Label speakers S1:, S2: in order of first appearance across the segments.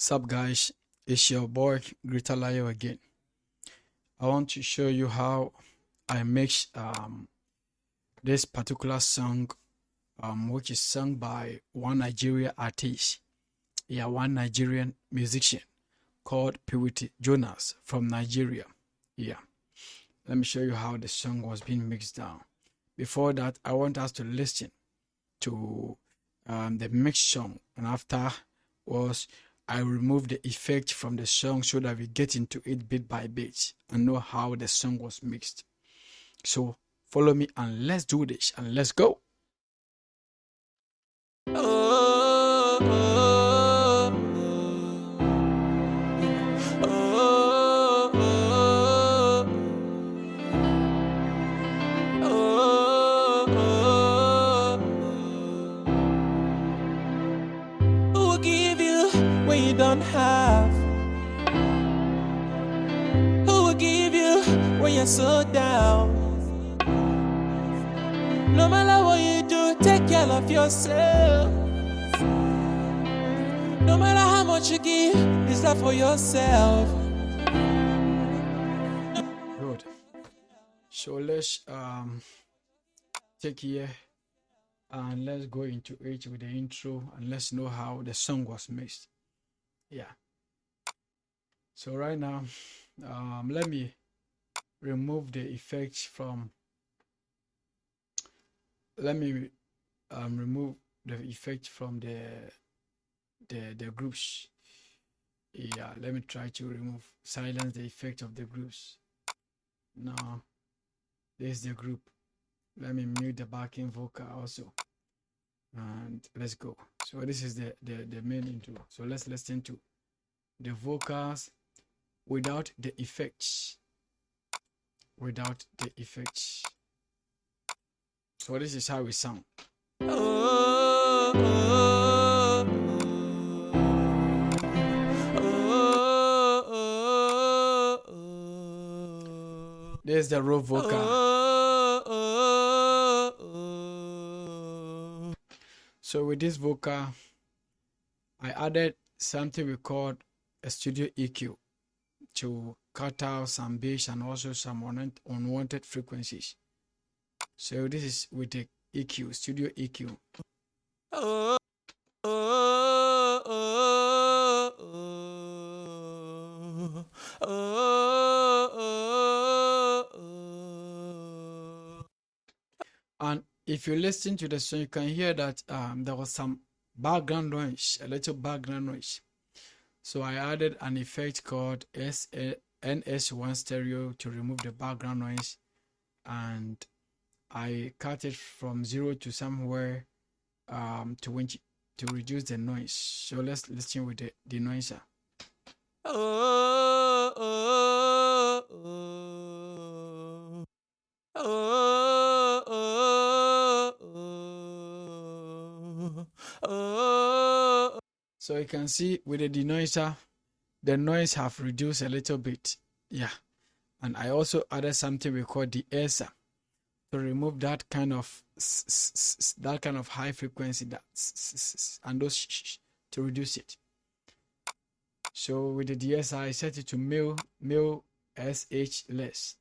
S1: Sup guys, it's your boy Greater Lion again. I want to show you how I mix this particular song which is sung by one Nigerian artist. Yeah, one Nigerian musician called Purity Jonas from Nigeria. Yeah. Let me show you how the song was being mixed down. Before that, I want us to listen to the mixed song, and after was I remove the effect from the song so that we get into it bit by bit and know how the song was mixed. So follow me and let's do this and let's go.
S2: Who will give you when you don't have? Who will give you when you're so down? No matter what you do, take care of yourself. No matter how much you give, it's not for yourself.
S1: Good. So let's take here and let's go into it with the intro and let's know how the song was mixed. Yeah. So right now, let me remove the effects from. Let me remove the effect from the groups. Yeah, let me try to silence the effect of the groups. Now, this is the group. Let me mute the backing vocal also, and let's go. So this is the main intro. So let's listen to the vocals without the effects. Without the effects. So this is how we sound. There's the raw vocal. So with this vocal, I added something we called a studio EQ to cut out some bass and also some unwanted frequencies. So this is with the EQ, studio EQ. And if you listen to the song, you can hear that there was some background noise, a little background noise. So I added an effect called NS1 stereo to remove the background noise, and I cut it from 0 to somewhere 20 to reduce the noise. So let's listen with the noiser. So you can see with the denoiser, the noise have reduced a little bit. Yeah. And I also added something we call the ESA to remove that kind of high frequency and those to reduce it. So with the DSI, I set it to mil sh less.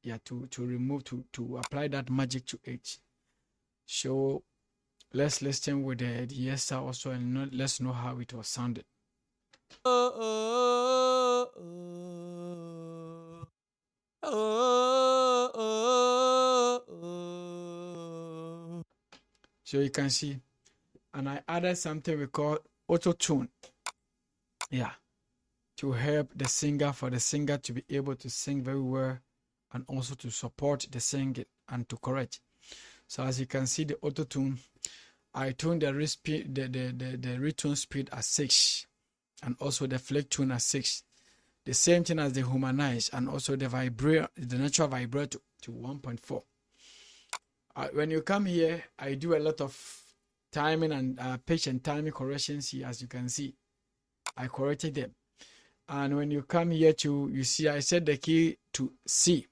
S1: Yeah, to remove to apply that magic to H. So let's listen with the DSI also and let's know how it was sounded. So you can see, and I added something we call auto tune. Yeah, to help the singer, for the singer to be able to sing very well and also to support the singing and to correct. So as you can see, the auto tune, I tuned the retune speed at 6 and also the flick tune at 6. The same thing as the humanize and also the natural vibrato to 1.4. When you come here, I do a lot of timing and pitch and timing corrections here. As you can see, I corrected them. And when you come here you see I set the key to C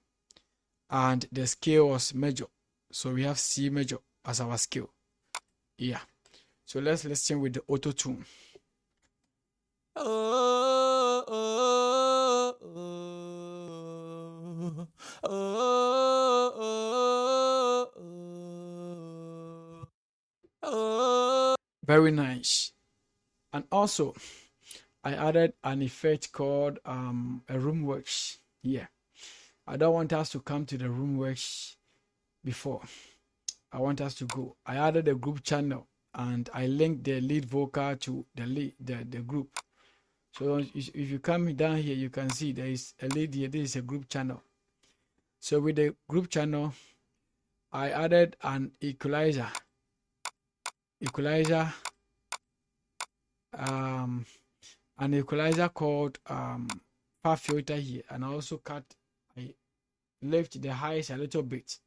S1: and the scale was major. So we have C major as our scale. Yeah. So let's listen with the auto tune.
S2: Oh, oh, oh, oh, oh, oh.
S1: Very nice. And also, I added an effect called a room works here. I don't want us to come to the room works before. I want us to go. I added a group channel and I linked the lead vocal to the group. So if you come down here, you can see there is a lead here. This is a group channel. So with the group channel, I added an equalizer, an equalizer called far filter here, and I also I left the highs a little bit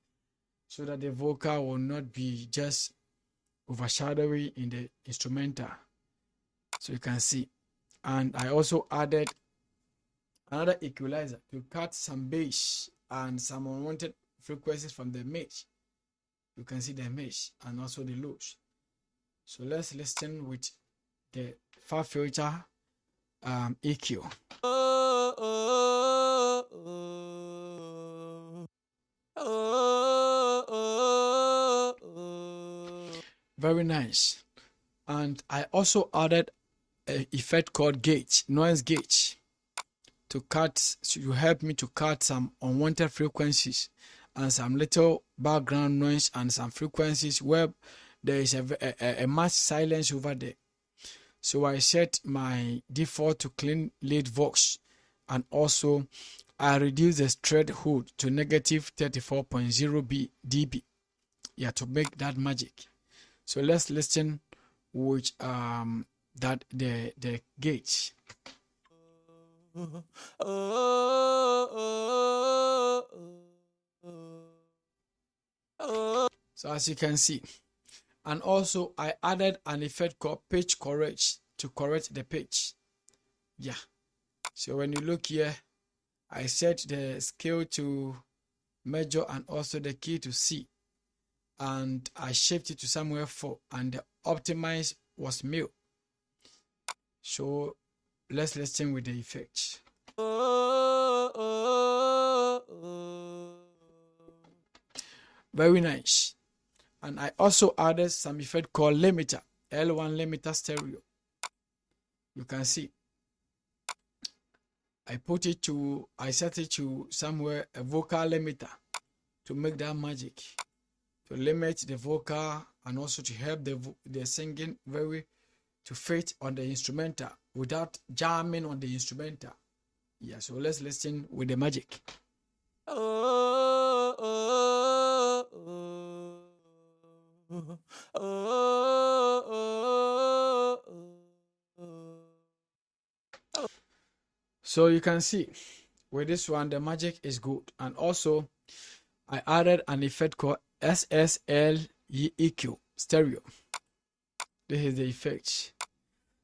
S1: so that the vocal will not be just overshadowing in the instrumental. So you can see, and I also added another equalizer to cut some bass and some unwanted frequencies from the mesh. You can see the mesh and also the lows. So let's listen with the far filter EQ.
S2: Oh, oh, oh, oh, oh.
S1: Very nice. And I also added an effect called gauge, noise gauge, to help me to cut some unwanted frequencies and some little background noise and some frequencies where there is a much silence over there. So I set my default to clean lead vox, and also I reduce the threshold to negative 34.0 dB. Yeah, to make that magic. So let's listen with that the gauge. So as you can see, and also I added an effect called pitch correct to correct the pitch. Yeah. So when you look here, I set the scale to major and also the key to C, and I shifted to somewhere 4, and the optimize was mute. So let's listen with the effects. Very nice. And I also added some effect called limiter, L1 limiter stereo. You can see I set it to somewhere a vocal limiter to make that magic, to limit the vocal and also to help the singing to fit on the instrumental without jamming on the instrumental. Yeah, so let's listen with the magic. So you can see with this one the magic is good. And also I added an effect called SSL EQ stereo. This is the effect.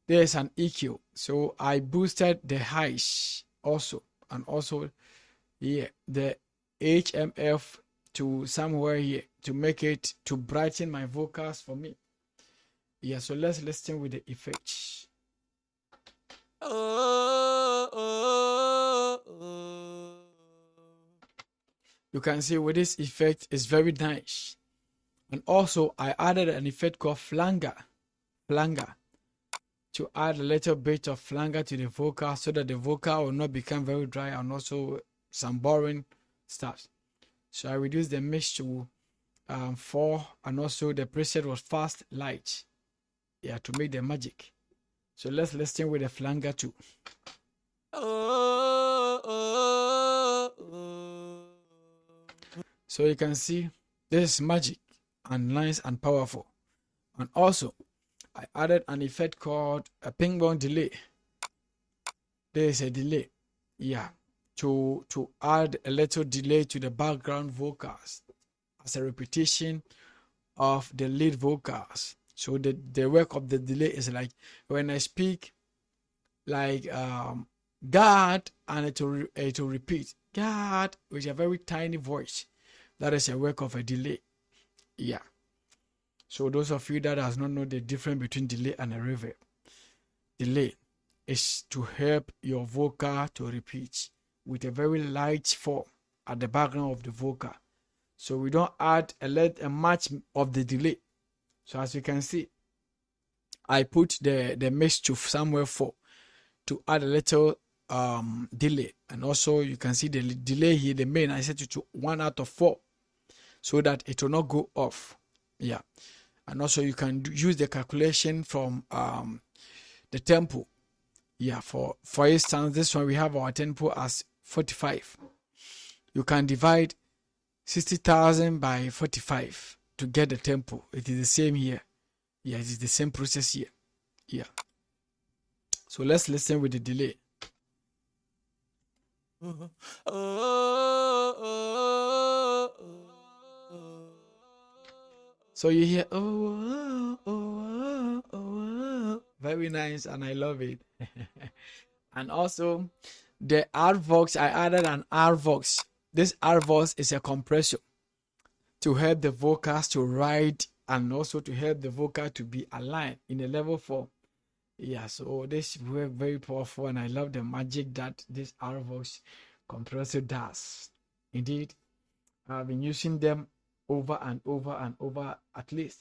S1: There is an EQ, so I boosted the highs also, and also here the HMF to somewhere here to make it to brighten my vocals for me. Yeah, so let's listen with the effects. You can see with this effect is very nice. And also I added an effect called flanger to add a little bit of flanger to the vocal so that the vocal will not become very dry and also some boring stuff. So I reduced the mesh to 4, and also the preset was fast light, yeah, to make the magic. So let's listen with the flanger too. So you can see this is magic and nice and powerful. And also I added an effect called a ping pong delay. There is a delay, yeah, to add a little delay to the background vocals as a repetition of the lead vocals. So the work of the delay is like when I speak like God, and it will repeat God with a very tiny voice. That is a work of a delay. Yeah. So those of you that does not know the difference between delay and a reverb. Delay is to help your vocal to repeat with a very light form at the background of the vocal. So we don't add a much of the delay. So as you can see, I put the mix to somewhere 4 to add a little delay. And also you can see the delay here, the main, I set it to 1 out of 4 so that it will not go off. Yeah. And also you can use the calculation from the tempo. Yeah, for instance, this one we have our tempo as 45. You can divide 60,000 by 45 to get the tempo. It is the same here. Yeah, it is the same process here. Yeah. So let's listen with the delay. So you hear, oh, oh, oh, oh, oh. Very nice, and I love it. And also the R-Vox, I added an R-Vox. This R-Vox is a compressor to help the vocals to ride and also to help the vocal to be aligned in a level 4. Yeah, so this work very powerful, and I love the magic that this R-Vox compressor does. Indeed, I've been using them over and over and over. At least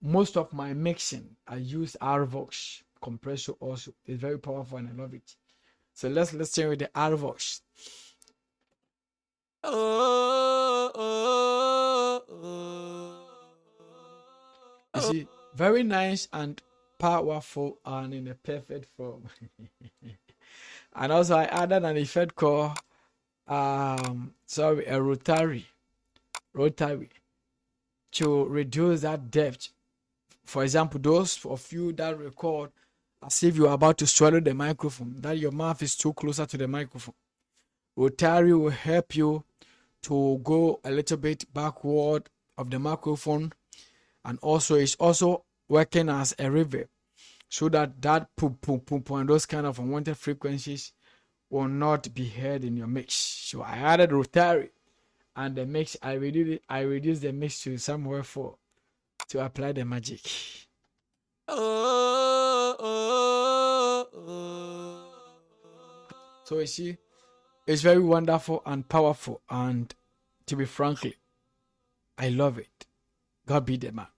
S1: most of my mixing, I use R-Vox compressor also. It's very powerful and I love it. So let's listen with the R-Vox. You see, very nice and powerful and in a perfect form. And also I added an effect called a rotary to reduce that depth. For example, those of you that record as if you are about to swallow the microphone, that your mouth is too closer to the microphone, rotary will help you to go a little bit backward of the microphone, and also it's also working as a reverb so that poop and those kind of unwanted frequencies will not be heard in your mix. So I added rotary, and the mix, I reduced the mix to somewhere 4 to apply the magic. So you see, it's very wonderful and powerful, and to be frankly, I love it. God be the man.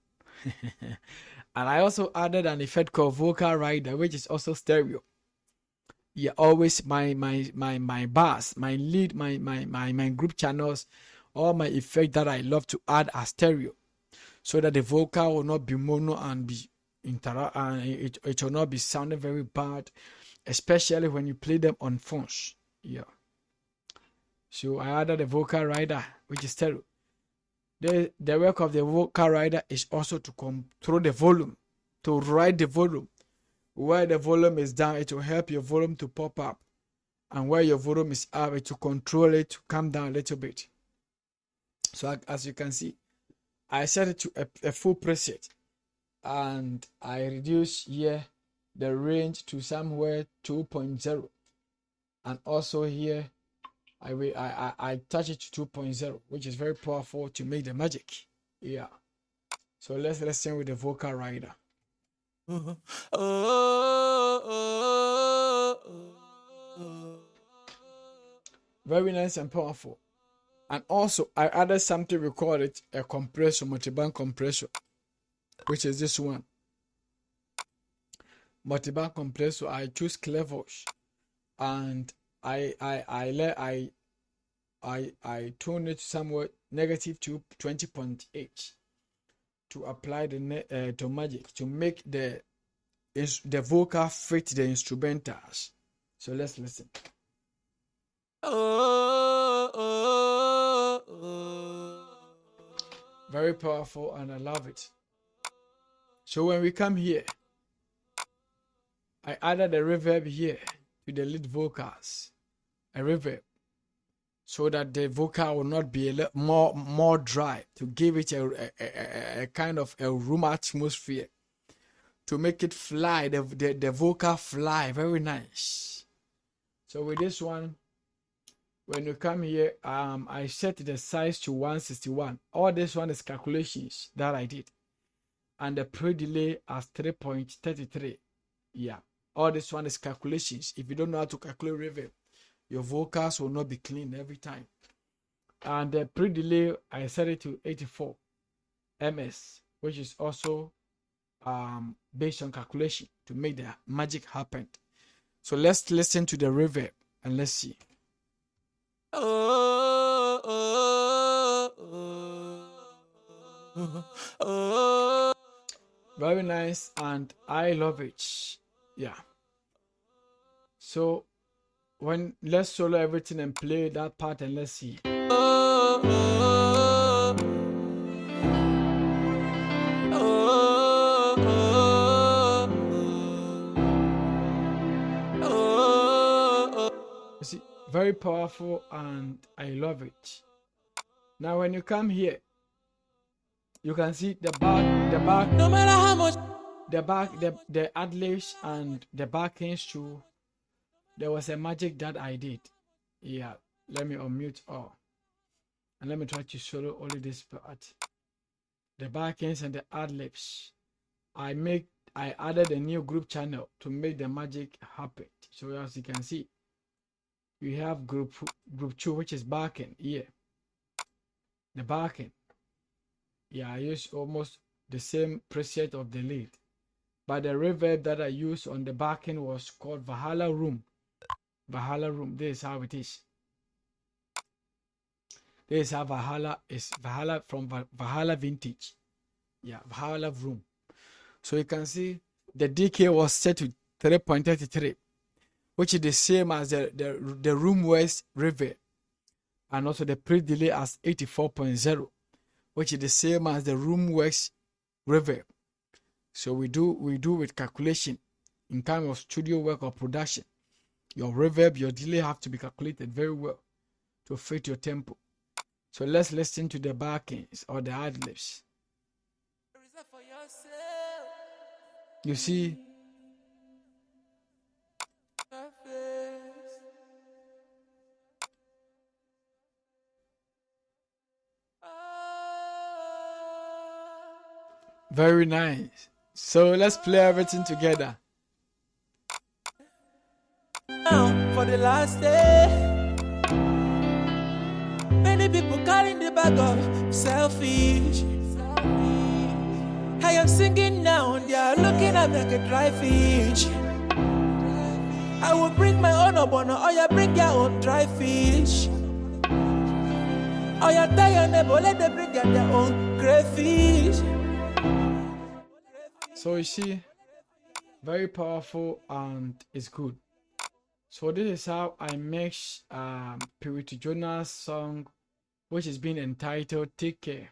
S1: And I also added an effect called vocal rider, which is also stereo. Yeah, always my bass, my lead, my group channels, all my effect that I love to add are stereo, so that the vocal will not be mono and be it will not be sounding very bad, especially when you play them on phones. Yeah. So I added a vocal rider, which is stereo. The work of the vocal rider is also to control the volume, to ride the volume. Where the volume is down, it will help your volume to pop up, and where your volume is up, it will control it to come down a little bit. So as you can see, I set it to a full preset, and I reduce here the range to somewhere 2.0, and also here I touch it to 2.0, which is very powerful to make the magic. Yeah. So let's listen with the vocal rider. Very nice and powerful. And also I added something, we call it a compressor, multiband compressor, which is this one. Multiband compressor, I choose clevels, and I tune it somewhere negative to 20.8 to apply the to magic to make the vocal fit the instrumentals. So let's listen. Very powerful, and I love it. So when we come here, I added a reverb here to the lead vocals, a reverb, so that the vocal will not be a little more dry, to give it a kind of a room atmosphere, to make it fly, the vocal fly. Very nice. So with this one, when you come here, I set the size to 161. All this one is calculations that I did, and the pre-delay as 3.33. Yeah, All this one is calculations. If you don't know how to calculate reverb, your vocals will not be clean every time. And the pre-delay, I set it to 84 ms, which is also based on calculation to make the magic happen. So let's listen to the reverb and let's see. Very nice, and I love it. Yeah. So let's solo everything and play that part and let's see. You see, very powerful, and I love it. Now when you come here, you can see the back,
S2: No matter how much
S1: the ad-libs and the backings too. There was a magic that I did. Yeah, let me unmute all. And let me try to solo only this part. The backends and the ad-libs. I added a new group channel to make the magic happen. So as you can see, you have group 2, which is backend here. The backend. Yeah, I use almost the same preset of the lead. But the reverb that I used on the backend was called Valhalla Room. Valhalla Room. This is how it is. This is how Valhalla is. Valhalla from Valhalla Vintage. Yeah, Valhalla Room. So you can see the decay was set to 3.33, which is the same as the Room West reverb, and also the pre-delay as 84.0, which is the same as the Room West reverb. So we do with calculation in terms of studio work or production. Your reverb, your delay have to be calculated very well to fit your tempo. So let's listen to the backings or the ad-libs. You see, very nice. So let's play everything together.
S2: now for the last day. Many people carrying the bag of selfish. I am singing now, they are looking at me like a dry fish. I will bring my own abono, or you bring your own dry fish. Or you tell your neighbor, let them bring their own crayfish.
S1: So you see, very powerful and it's good. So this is how I mix Purity Jonas song, which is being entitled Take Care.